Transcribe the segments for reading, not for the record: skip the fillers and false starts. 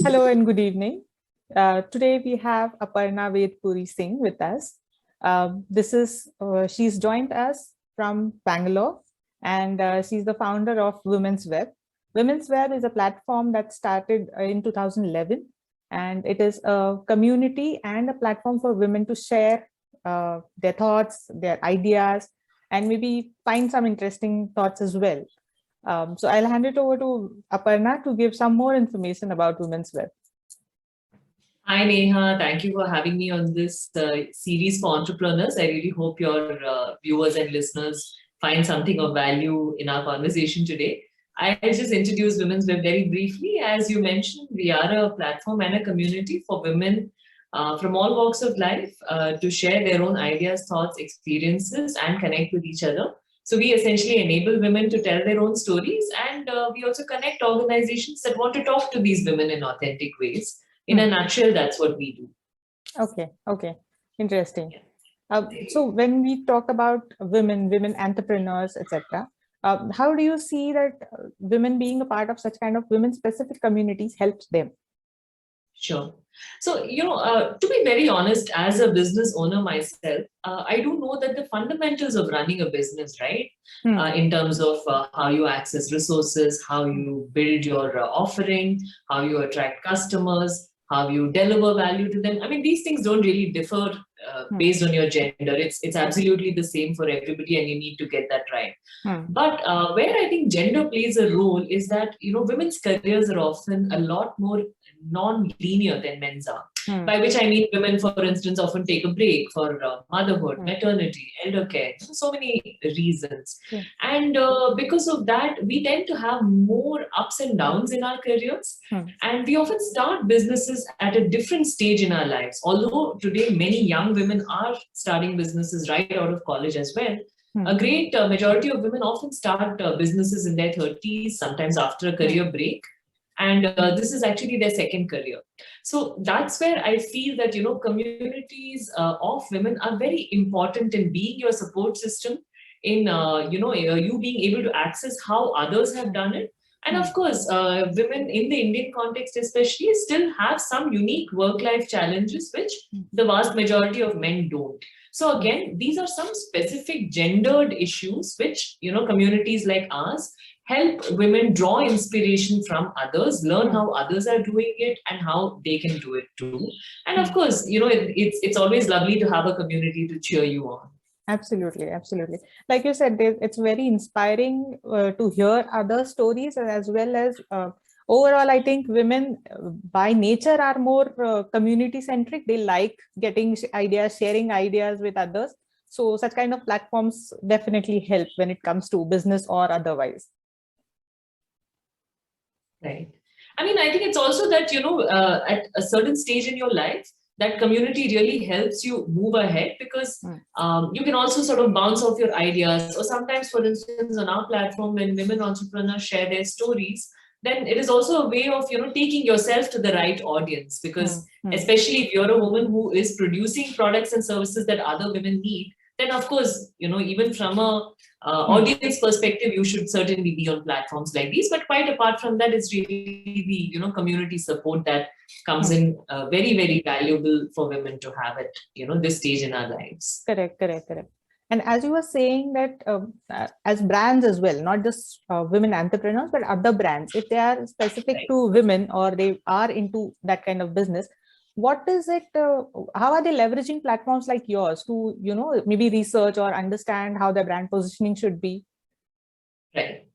Hello and good evening. Today we have Aparna Vedpuri Singh with us. She's joined us from Bangalore, and she's the founder of Women's Web. Women's Web is a platform that started in 2011, and it is a community and a platform for women to share their thoughts, their ideas, and maybe find some interesting thoughts as well. So I'll hand it over to Aparna to give some more information about Women's Web. Hi Neha, thank you for having me on this series for entrepreneurs. I really hope your viewers and listeners find something of value in our conversation today. I'll just introduce Women's Web very briefly. As you mentioned, we are a platform and a community for women from all walks of life to share their own ideas, thoughts, experiences, and connect with each other. So we essentially enable women to tell their own stories, and we also connect organizations that want to talk to these women in authentic ways. In a nutshell, that's what we do. Okay, interesting. So when we talk about women entrepreneurs, etc., how do you see that women being a part of such kind of women-specific communities helps them? Sure. So, to be very honest, as a business owner myself, I do know that the fundamentals of running a business, right? In terms of how you access resources, how you build your offering, how you attract customers, how you deliver value to them. I mean, these things don't really differ based on your gender. It's absolutely the same for everybody, and you need to get that right. But where I think gender plays a role is that, women's careers are often a lot more non-linear than men's are. By which I mean women, for instance, often take a break for motherhood, maternity, elder care, so many reasons. And because of that, we tend to have more ups and downs in our careers. And we often start businesses at a different stage in our lives. Although today many young women are starting businesses right out of college as well. A great majority of women often start businesses in their 30s, sometimes after a career break. And this is actually their second career. So that's where I feel that, communities of women are very important in being your support system, in, you being able to access how others have done it. And of course, women in the Indian context especially still have some unique work-life challenges, which the vast majority of men don't. So again, these are some specific gendered issues, which, communities like ours help women draw inspiration from others, learn how others are doing it and how they can do it too. And of course, it's always lovely to have a community to cheer you on. Absolutely. Like you said, it's very inspiring to hear other stories, as well as overall, I think women by nature are more community centric. They like getting ideas, sharing ideas with others. So such kind of platforms definitely help when it comes to business or otherwise. Right. I mean, I think it's also that, at a certain stage in your life, that community really helps you move ahead, because you can also sort of bounce off your ideas. Or sometimes, for instance, on our platform, when women entrepreneurs share their stories, then it is also a way of, taking yourself to the right audience, because especially if you're a woman who is producing products and services that other women need, then of course, even from a audience perspective, you should certainly be on platforms like these. But quite apart from that, it's really the community support that comes in very, very valuable for women to have at this stage in our lives. Correct. And as you were saying that as brands as well, not just women entrepreneurs, but other brands, if they are specific to women or they are into that kind of business, what is it, how are they leveraging platforms like yours to, maybe research or understand how their brand positioning should be? Right.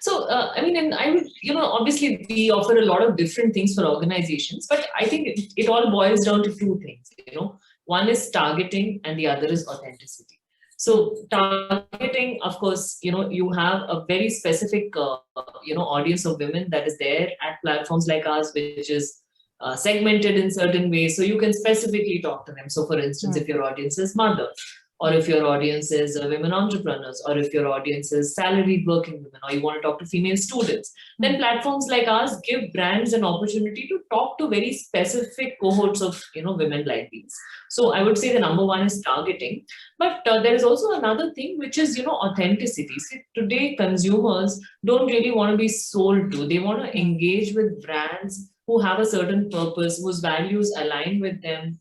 So, I mean, and I would, obviously we offer a lot of different things for organizations, but I think it all boils down to two things, one is targeting and the other is authenticity. So targeting, of course, you have a very specific, audience of women that is there at platforms like ours, which is segmented in certain ways. So you can specifically talk to them. So for instance, if your audience is mother, or if your audience is women entrepreneurs, or if your audience is salaried working women, or you want to talk to female students, then platforms like ours give brands an opportunity to talk to very specific cohorts of women like these. So I would say the number one is targeting, but there is also another thing, which is authenticity. See, today consumers don't really want to be sold to; they want to engage with brands who have a certain purpose, whose values align with them.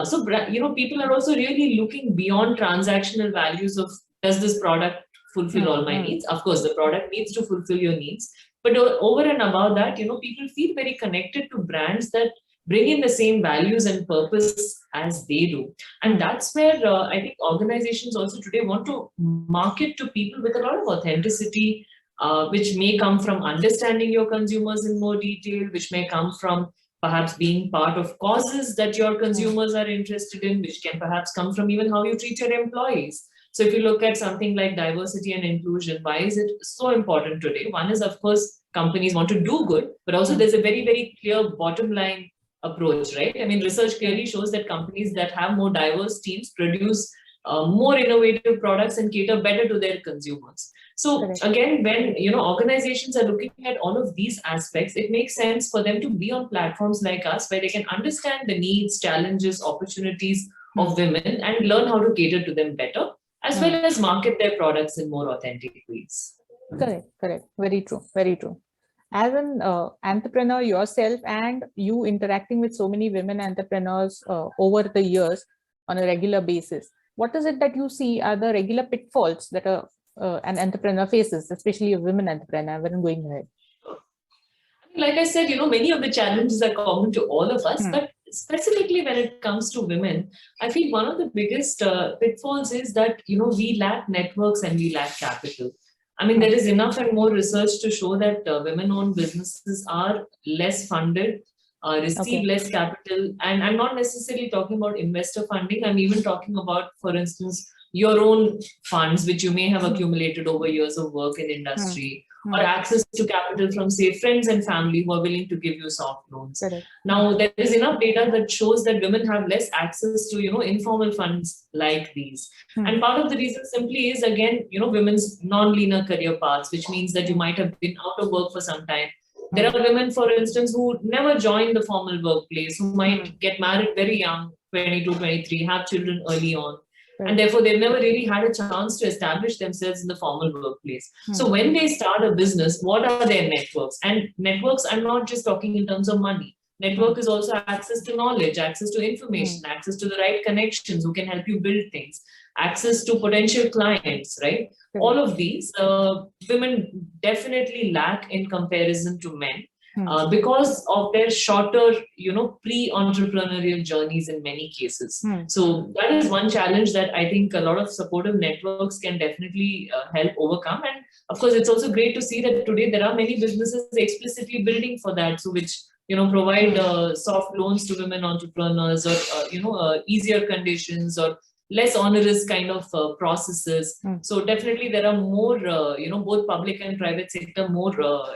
So people are also really looking beyond transactional values of, does this product fulfill all my needs? Of course, the product needs to fulfill your needs, but over and above that, people feel very connected to brands that bring in the same values and purpose as they do. And that's where I think organizations also today want to market to people with a lot of authenticity, which may come from understanding your consumers in more detail, which may come from perhaps being part of causes that your consumers are interested in, which can perhaps come from even how you treat your employees. So if you look at something like diversity and inclusion, why is it so important today? One is, of course, companies want to do good, but also there's a very, very clear bottom line approach, right? I mean, research clearly shows that companies that have more diverse teams produce more innovative products and cater better to their consumers. So again, when organizations are looking at all of these aspects, it makes sense for them to be on platforms like us, where they can understand the needs, challenges, opportunities of women and learn how to cater to them better, as well as market their products in more authentic ways. Correct. Very true. Very true. As an entrepreneur yourself, and you interacting with so many women entrepreneurs over the years on a regular basis, what is it that you see are the regular pitfalls that an entrepreneur faces, especially a women entrepreneur, when going ahead? Like I said, many of the challenges are common to all of us, but specifically when it comes to women, I feel one of the biggest pitfalls is that, we lack networks and we lack capital. I mean, there is enough and more research to show that women-owned businesses are less funded, receive less capital. And I'm not necessarily talking about investor funding. I'm even talking about, for instance, your own funds, which you may have accumulated over years of work in industry, or access to capital from, say, friends and family who are willing to give you soft loans. Now, there is enough data that shows that women have less access to, informal funds like these. And part of the reason simply is, again, women's non-linear career paths, which means that you might have been out of work for some time. There are women, for instance, who never join the formal workplace, who might get married very young, 22, 23, have children early on. And therefore, they've never really had a chance to establish themselves in the formal workplace. So when they start a business, what are their networks? And networks, I'm not just talking in terms of money. Network is also access to knowledge, access to information, access to the right connections who can help you build things, access to potential clients, right? All of these women definitely lack in comparison to men. Because of their shorter, pre-entrepreneurial journeys in many cases. So that is one challenge that I think a lot of supportive networks can definitely help overcome. And of course, it's also great to see that today there are many businesses explicitly building for that, so which provide soft loans to women entrepreneurs, or easier conditions, or less onerous kind of processes. So definitely there are more, both public and private sector, more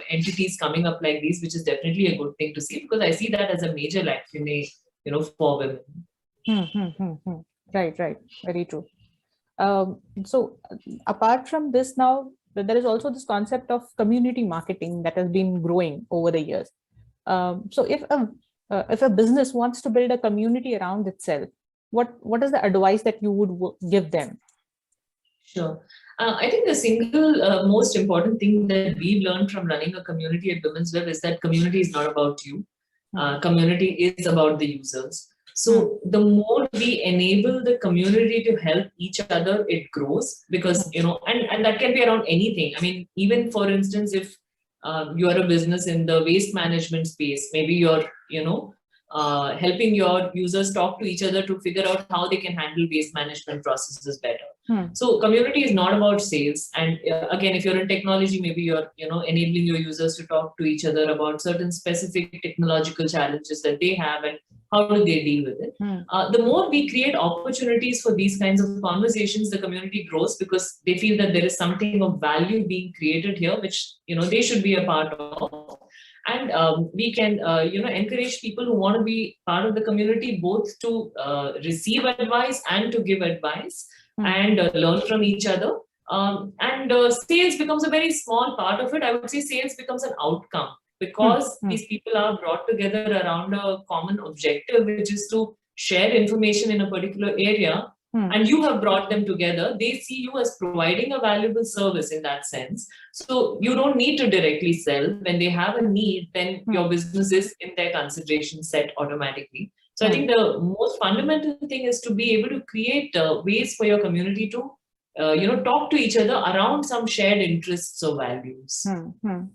entities coming up like these, which is definitely a good thing to see, because I see that as a major lacunae, for women. Right. Very true. So apart from this, now there is also this concept of community marketing that has been growing over the years. So if a business wants to build a community around itself, what is the advice that you would give them? Sure. I think the single most important thing that we've learned from running a community at Women's Web is that community is not about you. Community is about the users. So the more we enable the community to help each other, it grows, because, and that can be around anything. I mean, even for instance, if you are a business in the waste management space, maybe you're, helping your users talk to each other to figure out how they can handle waste management processes better. So community is not about sales. And again, if you're in technology, maybe you're, enabling your users to talk to each other about certain specific technological challenges that they have and how do they deal with it. The more we create opportunities for these kinds of conversations, the community grows, because they feel that there is something of value being created here, which, they should be a part of. And we can, encourage people who want to be part of the community, both to receive advice and to give advice. and learn from each other. And sales becomes a very small part of it. I would say sales becomes an outcome because these people are brought together around a common objective, which is to share information in a particular area. And you have brought them together. They see you as providing a valuable service in that sense. So you don't need to directly sell. When they have a need, then your business is in their consideration set automatically. So I think the most fundamental thing is to be able to create ways for your community to, talk to each other around some shared interests or values. And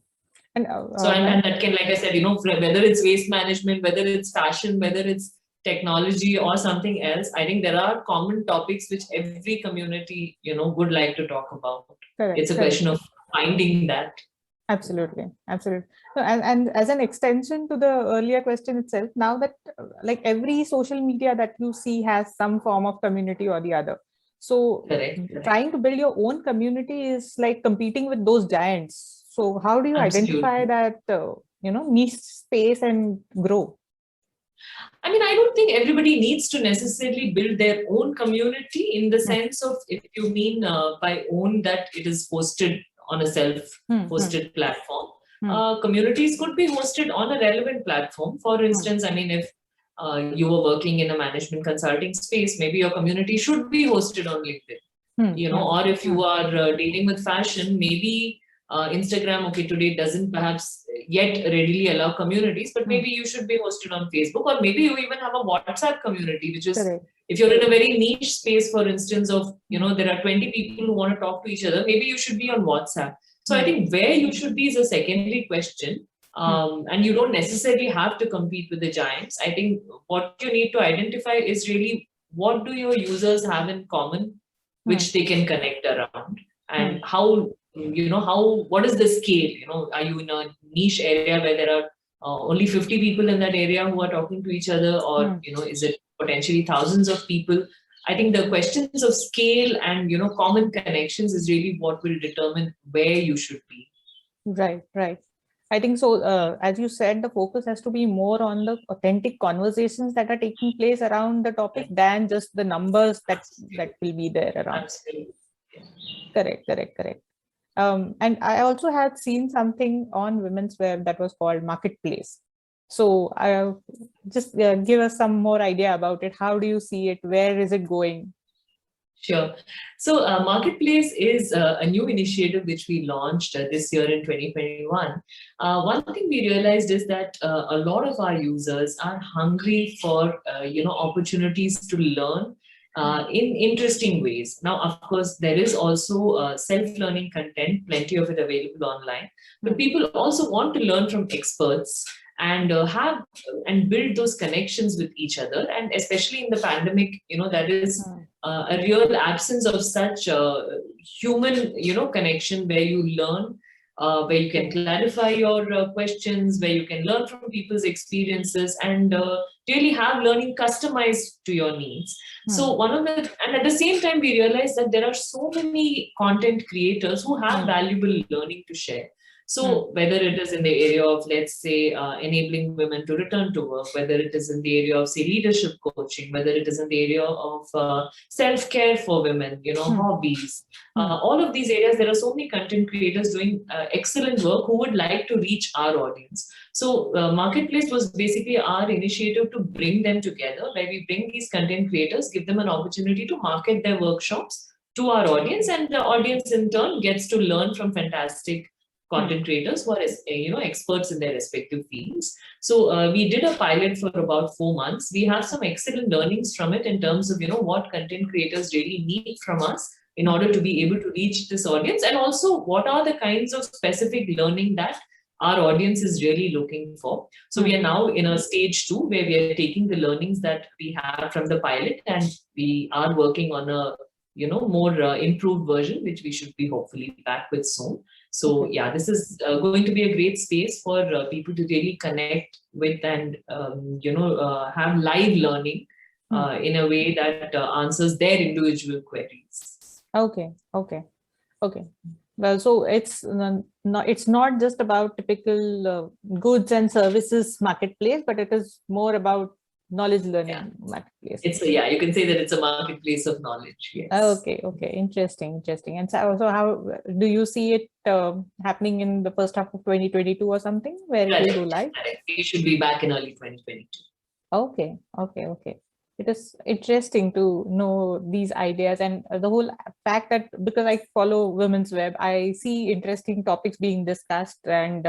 that can, like I said, whether it's waste management, whether it's fashion, whether it's technology or something else, I think there are common topics which every community, would like to talk about. Correct, it's a question of finding that. Absolutely. So, and as an extension to the earlier question itself, now that like every social media that you see has some form of community or the other. So trying to build your own community is like competing with those giants. So how do you identify that, niche space and grow? I mean, I don't think everybody needs to necessarily build their own community in the sense of, if you mean by own that it is hosted on a self-hosted platform. Communities could be hosted on a relevant platform. For instance, I mean, if you were working in a management consulting space, maybe your community should be hosted on LinkedIn. Or if you are dealing with fashion, maybe Instagram, today doesn't perhaps yet readily allow communities, but maybe you should be hosted on Facebook, or maybe you even have a WhatsApp community, which is, if you're in a very niche space, for instance, of, there are 20 people who want to talk to each other, maybe you should be on WhatsApp. So I think where you should be is a secondary question. And you don't necessarily have to compete with the giants. I think what you need to identify is really, what do your users have in common, which they can connect around, and how, what is the scale? Are you in a niche area where there are only 50 people in that area who are talking to each other, or, is it potentially thousands of people? I think the questions of scale and, common connections is really what will determine where you should be. Right. I think so. As you said, the focus has to be more on the authentic conversations that are taking place around the topic than just the numbers that will be there around. Absolutely. Correct. And I also had seen something on Women's Wear that was called Marketplace. So just give us some more idea about it. How do you see it? Where is it going? Sure. So Marketplace is a new initiative which we launched this year in 2021. One thing we realized is that a lot of our users are hungry for opportunities to learn in interesting ways. Now, of course, there is also self-learning content, plenty of it available online, but people also want to learn from experts and have and build those connections with each other. And especially in the pandemic, that is a real absence of such human, connection where you learn, where you can clarify your questions, where you can learn from people's experiences, and really have learning customized to your needs. So and at the same time, we realize that there are so many content creators who have valuable learning to share. So whether it is in the area of, let's say, enabling women to return to work, whether it is in the area of, say, leadership coaching, whether it is in the area of self-care for women, hobbies, all of these areas, there are so many content creators doing excellent work who would like to reach our audience. So Marketplace was basically our initiative to bring them together, where we bring these content creators, give them an opportunity to market their workshops to our audience, and the audience in turn gets to learn from fantastic content creators who are experts in their respective fields. So we did a pilot for about 4 months. We have some excellent learnings from it in terms of what content creators really need from us in order to be able to reach this audience, and also what are the kinds of specific learning that our audience is really looking for. So we are now in a stage 2 where we are taking the learnings that we have from the pilot, and we are working on a more improved version, which we should be hopefully back with soon. So yeah, this is going to be a great space for people to really connect with and have live learning in a way that answers their individual queries. Okay. Well, so it's not just about typical goods and services marketplace, but it is more about knowledge learning marketplace. You can say that it's a marketplace of knowledge. Yes. Okay. Interesting. And so how do you see it happening in the first half of 2022 or something, where it will go live? We should be back in early 2022. Okay. It is interesting to know these ideas, and the whole fact that, because I follow Women's Web, I see interesting topics being discussed, and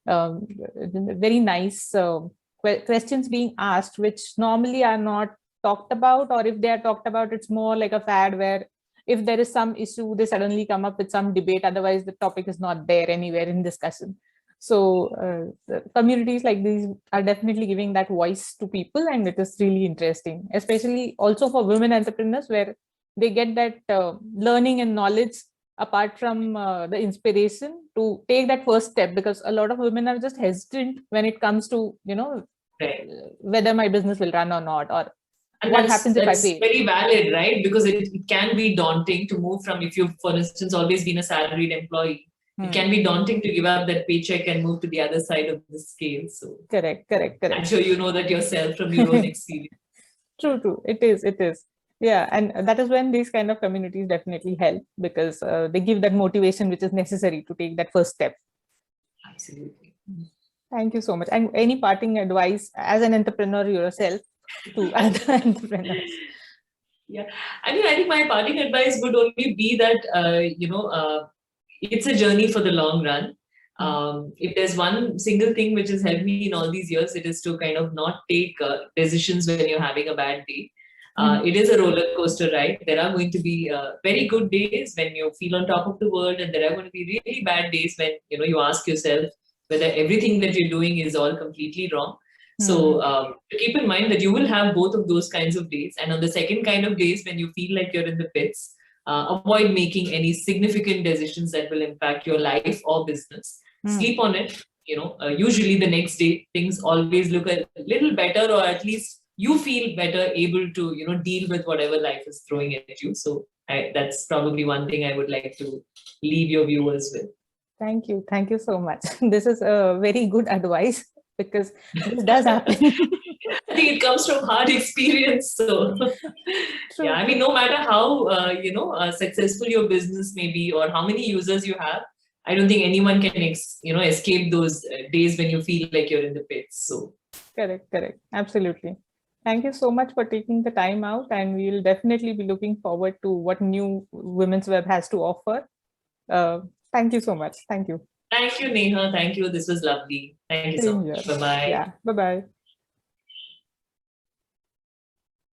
very nice questions being asked, which normally are not talked about, or if they are talked about, it's more like a fad where if there is some issue, they suddenly come up with some debate. Otherwise, the topic is not there anywhere in discussion. So the communities like these are definitely giving that voice to people, and it is really interesting, especially also for women entrepreneurs, where they get that learning and knowledge apart from the inspiration to take that first step, because a lot of women are just hesitant when it comes to, whether my business will run or not, or what happens if I fail. Very valid, right? Because it can be daunting to move from, if you've, for instance, always been a salaried employee, it can be daunting to give up that paycheck and move to the other side of the scale. So correct. I'm sure you know that yourself from your own experience. True. It is. Yeah, and that is when these kind of communities definitely help, because they give that motivation which is necessary to take that first step. Absolutely. Thank you so much. And any parting advice as an entrepreneur yourself to other entrepreneurs? Yeah, I think my parting advice would only be that, it's a journey for the long run. If there's one single thing which has helped me in all these years, it is to kind of not take decisions when you're having a bad day. It is a roller coaster ride. There are going to be very good days when you feel on top of the world, and there are going to be really bad days when you ask yourself whether everything that you're doing is all completely wrong. So keep in mind that you will have both of those kinds of days, and on the second kind of days when you feel like you're in the pits, avoid making any significant decisions that will impact your life or business. Sleep on it. Usually the next day things always look a little better, or at least you feel better able to deal with whatever life is throwing at you. So that's probably one thing I would like to leave your viewers with. Thank you so much. This is a very good advice, because this does happen. I think it comes from hard experience. So yeah, I mean, no matter how successful your business may be, or how many users you have, I don't think anyone can escape those days when you feel like you're in the pits. So correct. Absolutely. Thank you so much for taking the time out, and we'll definitely be looking forward to what new Women's Web has to offer. Thank you so much. Thank you. Thank you, Neha. Thank you. This was lovely. Thank you so much. Bye-bye. Yeah. Bye-bye.